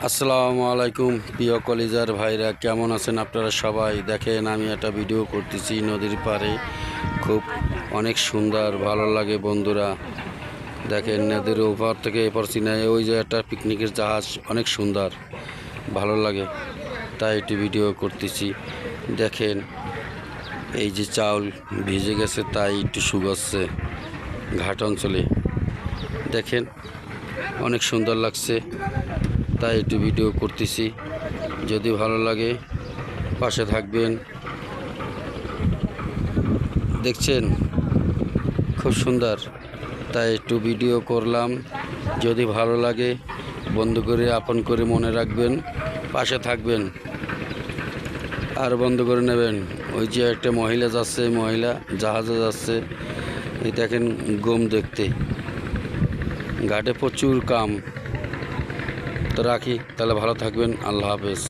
আসসালামু আলাইকুম প্রিয় কলিজার ভাইরা, কেমন আছেন আপনারা সবাই? দেখেন, আমি একটা ভিডিও করতেছি নদীর পাড়ে। খুব অনেক সুন্দর, ভালো লাগে বন্ধুরা। দেখেন, নদীর ওপার থেকে এপার সিনাই ওই যে একটা পিকনিকের জাহাজ, অনেক সুন্দর, ভালো লাগে, তাই একটু ভিডিও করতেছি। দেখেন, এই যে চাউল ভিজে গেছে, তাই একটু শুকাচ্ছে ঘাট অঞ্চলে। দেখেন, অনেক সুন্দর লাগছে, তাই একটু ভিডিও করতেছি। যদি ভালো লাগে পাশে থাকবেন। দেখছেন, খুব সুন্দর, তাই একটু ভিডিও করলাম। যদি ভালো লাগে বন্ধু করে আপন করে মনে রাখবেন, পাশে থাকবেন আর বন্ধ করে নেবেন। ওই যে একটা মহিলা যাচ্ছে, মহিলা জাহাজে যাচ্ছে। এই দেখেন গম দেখতে, ঘাটে প্রচুর কাম। তো রাখি তাহলে, ভালো থাকবেন, আল্লাহ হাফেজ।